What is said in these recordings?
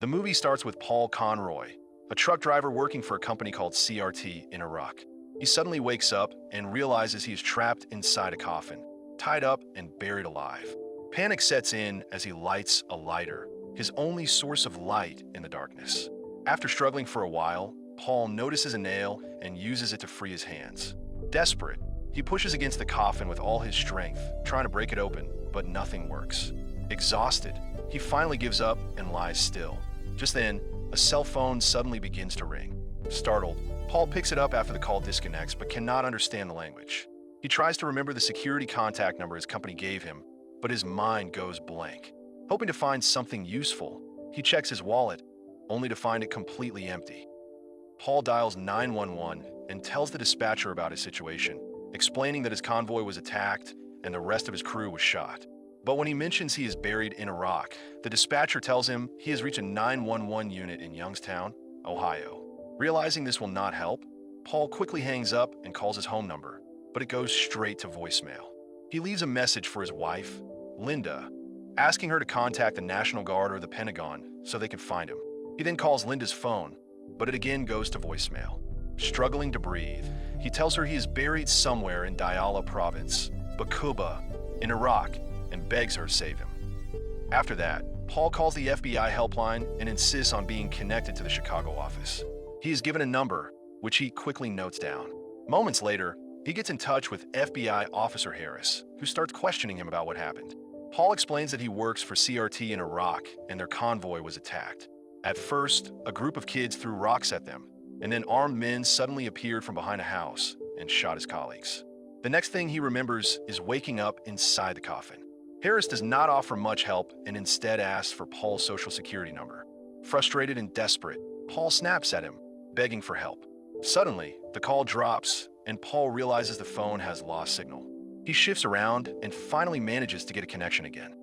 The movie starts with Paul Conroy, a truck driver working for a company called CRT in Iraq. He suddenly wakes up and realizes he is trapped inside a coffin, tied up and buried alive. Panic sets in as he lights a lighter, his only source of light in the darkness. After struggling for a while, Paul notices a nail and uses it to free his hands. Desperate, he pushes against the coffin with all his strength, trying to break it open, but nothing works. Exhausted, he finally gives up and lies still. Just then, a cell phone suddenly begins to ring. Startled, Paul picks it up after the call disconnects but cannot understand the language. He tries to remember the security contact number his company gave him, but his mind goes blank. Hoping to find something useful, he checks his wallet, only to find it completely empty. Paul dials 911 and tells the dispatcher about his situation, explaining that his convoy was attacked and the rest of his crew was shot. But when he mentions he is buried in Iraq, the dispatcher tells him he has reached a 911 unit in Youngstown, Ohio. Realizing this will not help, Paul quickly hangs up and calls his home number, but it goes straight to voicemail. He leaves a message for his wife, Linda, asking her to contact the National Guard or the Pentagon so they can find him. He then calls Linda's phone, but it again goes to voicemail. Struggling to breathe, he tells her he is buried somewhere in Diyala province, Bakuba, in Iraq, and begs her to save him. After that, Paul calls the FBI helpline and insists on being connected to the Chicago office. He is given a number, which he quickly notes down. Moments later, he gets in touch with FBI Officer Harris, who starts questioning him about what happened. Paul explains that he works for CRT in Iraq and their convoy was attacked. At first, a group of kids threw rocks at them, and then armed men suddenly appeared from behind a house and shot his colleagues. The next thing he remembers is waking up inside the coffin. Harris does not offer much help and instead asks for Paul's social security number. Frustrated and desperate, Paul snaps at him, begging for help. Suddenly, the call drops and Paul realizes the phone has lost signal. He shifts around and finally manages to get a connection again.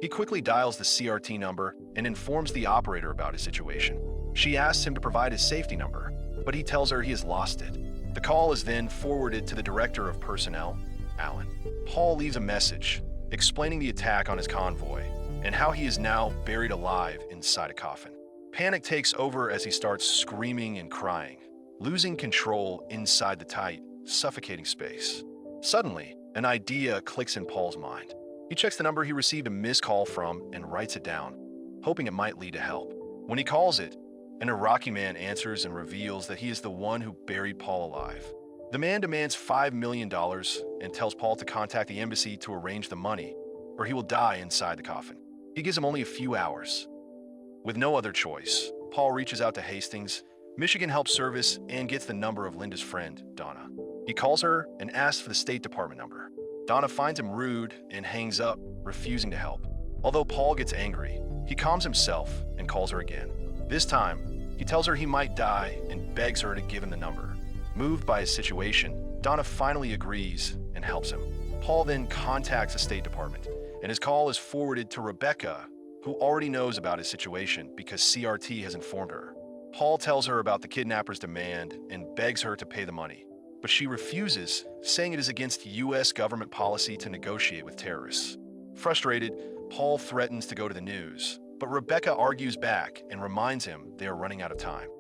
He quickly dials the CRT number and informs the operator about his situation. She asks him to provide his safety number, but he tells her he has lost it. The call is then forwarded to the director of personnel, Alan. Paul leaves a message explaining the attack on his convoy and how he is now buried alive inside a coffin. Panic takes over as he starts screaming and crying, losing control inside the tight, suffocating space. Suddenly, an idea clicks in Paul's mind. He checks the number he received a missed call from and writes it down, hoping it might lead to help. When he calls it, an Iraqi man answers and reveals that he is the one who buried Paul alive. The man demands $5 million and tells Paul to contact the embassy to arrange the money, or he will die inside the coffin. He gives him only a few hours. With no other choice, Paul reaches out to Hastings, Michigan Help Service, and gets the number of Linda's friend, Donna. He calls her and asks for the State Department number. Donna finds him rude and hangs up, refusing to help. Although Paul gets angry, he calms himself and calls her again. This time, he tells her he might die and begs her to give him the number. Moved by his situation, Donna finally agrees and helps him. Paul then contacts the State Department, and his call is forwarded to Rebecca, who already knows about his situation because CRT has informed her. Paul tells her about the kidnapper's demand and begs her to pay the money, but she refuses, saying it is against U.S. government policy to negotiate with terrorists. Frustrated, Paul threatens to go to the news, but Rebecca argues back and reminds him they are running out of time.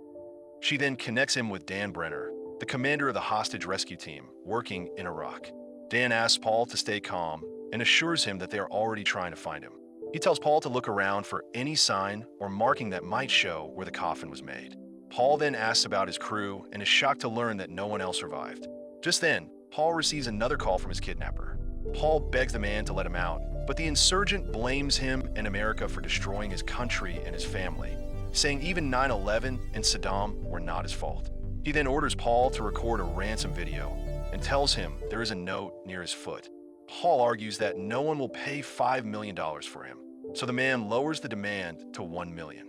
She then connects him with Dan Brenner, the commander of the hostage rescue team working in Iraq. Dan asks Paul to stay calm and assures him that they are already trying to find him. He tells Paul to look around for any sign or marking that might show where the coffin was made. Paul then asks about his crew and is shocked to learn that no one else survived. Just then, Paul receives another call from his kidnapper. Paul begs the man to let him out, but the insurgent blames him and America for destroying his country and his family, saying even 9/11 and Saddam were not his fault. He then orders Paul to record a ransom video and tells him there is a note near his foot. Paul argues that no one will pay $5 million for him, so the man lowers the demand to $1 million.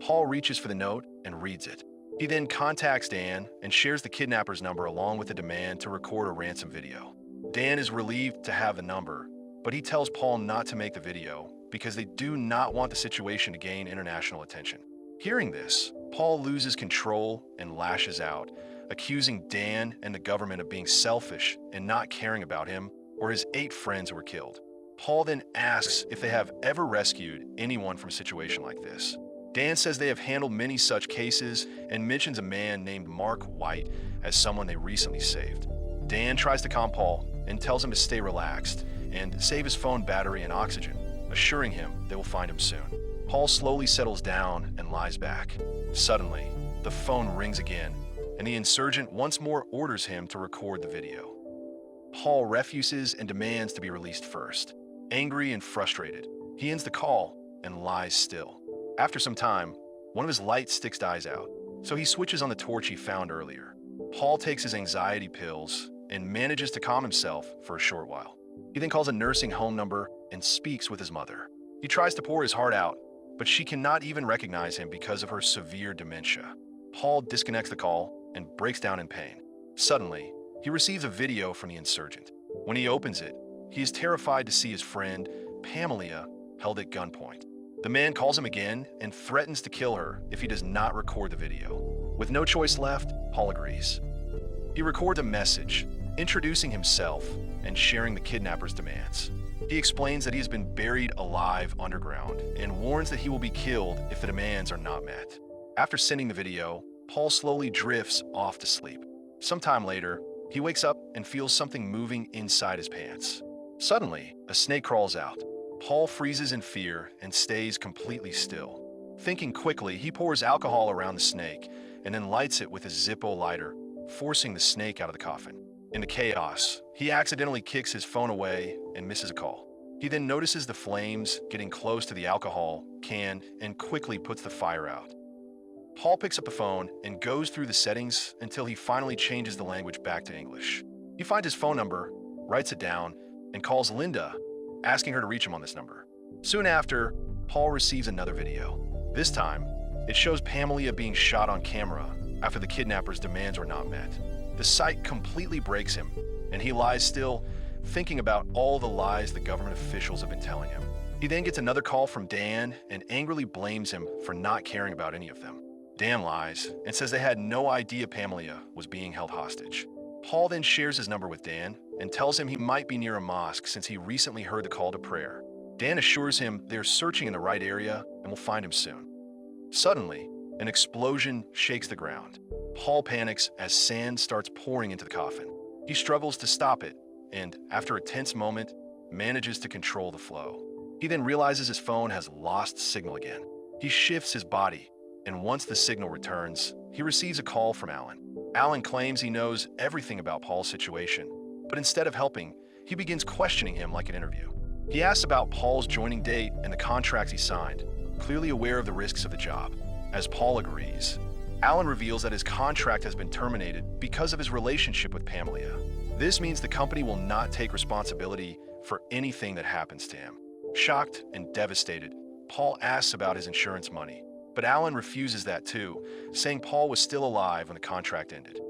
Paul reaches for the note and reads it. He then contacts Dan and shares the kidnapper's number along with the demand to record a ransom video. Dan is relieved to have the number, but he tells Paul not to make the video because they do not want the situation to gain international attention. Hearing this, Paul loses control and lashes out, accusing Dan and the government of being selfish and not caring about him or his 8 friends who were killed. Paul then asks if they have ever rescued anyone from a situation like this. Dan says they have handled many such cases and mentions a man named Mark White as someone they recently saved. Dan tries to calm Paul and tells him to stay relaxed and save his phone battery and oxygen, assuring him they will find him soon. Paul slowly settles down and lies back. Suddenly, the phone rings again, and the insurgent once more orders him to record the video. Paul refuses and demands to be released first. Angry and frustrated, he ends the call and lies still. After some time, one of his light sticks dies out, so he switches on the torch he found earlier. Paul takes his anxiety pills and manages to calm himself for a short while. He then calls a nursing home number and speaks with his mother. He tries to pour his heart out, but she cannot even recognize him because of her severe dementia. Paul disconnects the call and breaks down in pain. Suddenly, he receives a video from the insurgent. When he opens it, he is terrified to see his friend, Pamela, held at gunpoint. The man calls him again and threatens to kill her if he does not record the video. With no choice left, Paul agrees. He records a message, introducing himself and sharing the kidnapper's demands. He explains that he has been buried alive underground and warns that he will be killed if the demands are not met. After sending the video, Paul slowly drifts off to sleep. Sometime later, he wakes up and feels something moving inside his pants. Suddenly, a snake crawls out. Paul freezes in fear and stays completely still. Thinking quickly, he pours alcohol around the snake and then lights it with his Zippo lighter, forcing the snake out of the coffin. In the chaos, he accidentally kicks his phone away and misses a call. He then notices the flames getting close to the alcohol can and quickly puts the fire out. Paul picks up the phone and goes through the settings until he finally changes the language back to English. He finds his phone number, writes it down, and calls Linda, asking her to reach him on this number. Soon after, Paul receives another video. This time, it shows Pamela being shot on camera after the kidnapper's demands were not met. The sight completely breaks him, and he lies still, thinking about all the lies the government officials have been telling him. He then gets another call from Dan and angrily blames him for not caring about any of them. Dan lies and says they had no idea Pamela was being held hostage. Paul then shares his number with Dan and tells him he might be near a mosque since he recently heard the call to prayer. Dan assures him they're searching in the right area and will find him soon. Suddenly, an explosion shakes the ground. Paul panics as sand starts pouring into the coffin. He struggles to stop it and, after a tense moment, manages to control the flow. He then realizes his phone has lost signal again. He shifts his body, and once the signal returns, he receives a call from Alan. Alan claims he knows everything about Paul's situation, but instead of helping, he begins questioning him like an interview. He asks about Paul's joining date and the contracts he signed, clearly aware of the risks of the job. As Paul agrees, Alan reveals that his contract has been terminated because of his relationship with Pamela. This means the company will not take responsibility for anything that happens to him. Shocked and devastated, Paul asks about his insurance money, but Alan refuses that too, saying Paul was still alive when the contract ended.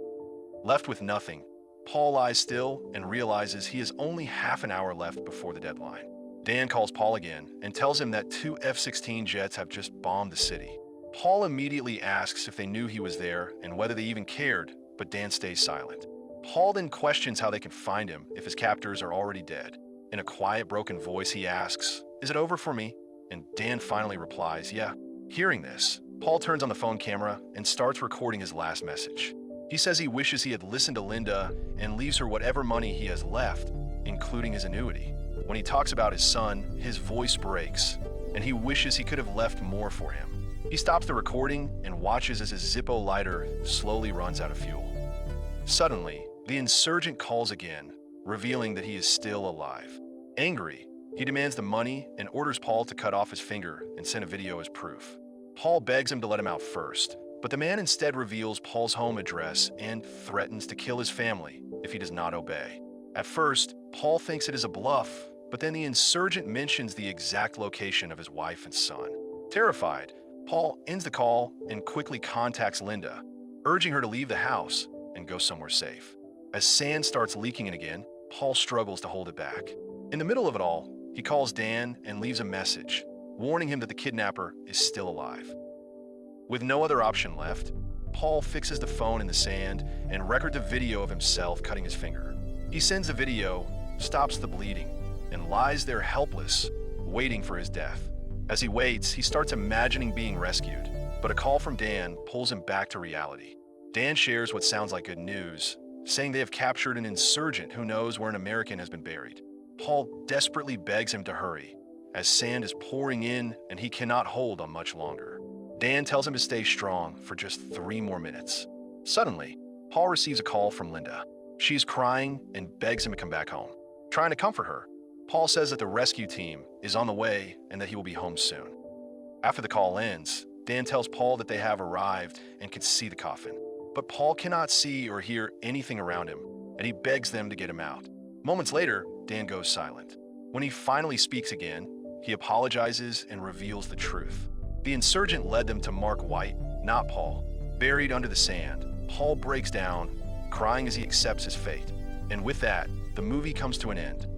Left with nothing, Paul lies still and realizes he has only half an hour left before the deadline. Dan calls Paul again and tells him that 2 F-16 jets have just bombed the city. Paul immediately asks if they knew he was there and whether they even cared, but Dan stays silent. Paul then questions how they can find him if his captors are already dead. In a quiet, broken voice, he asks, "Is it over for me?" And Dan finally replies, "Yeah." Hearing this, Paul turns on the phone camera and starts recording his last message. He says he wishes he had listened to Linda and leaves her whatever money he has left, including his annuity. When he talks about his son, his voice breaks, and he wishes he could have left more for him. He stops the recording and watches as his Zippo lighter slowly runs out of fuel. Suddenly, the insurgent calls again, revealing that he is still alive. Angry, he demands the money and orders Paul to cut off his finger and send a video as proof. Paul begs him to let him out first, but the man instead reveals Paul's home address and threatens to kill his family if he does not obey. At first, Paul thinks it is a bluff, but then the insurgent mentions the exact location of his wife and son. Terrified, Paul ends the call and quickly contacts Linda, urging her to leave the house and go somewhere safe. As sand starts leaking in again, Paul struggles to hold it back. In the middle of it all, he calls Dan and leaves a message, warning him that the kidnapper is still alive. With no other option left, Paul fixes the phone in the sand and records a video of himself cutting his finger. He sends the video, stops the bleeding, and lies there helpless, waiting for his death. As he waits, he starts imagining being rescued, but a call from Dan pulls him back to reality. Dan shares what sounds like good news, saying they have captured an insurgent who knows where an American has been buried. Paul desperately begs him to hurry, as sand is pouring in and he cannot hold on much longer. Dan tells him to stay strong for just 3 more minutes. Suddenly, Paul receives a call from Linda. She is crying and begs him to come back home. Trying to comfort her, Paul says that the rescue team is on the way and that he will be home soon. After the call ends, Dan tells Paul that they have arrived and can see the coffin. But Paul cannot see or hear anything around him, and he begs them to get him out. Moments later, Dan goes silent. When he finally speaks again, he apologizes and reveals the truth. The insurgent led them to Mark White, not Paul. Buried under the sand, Paul breaks down, crying as he accepts his fate. And with that, the movie comes to an end.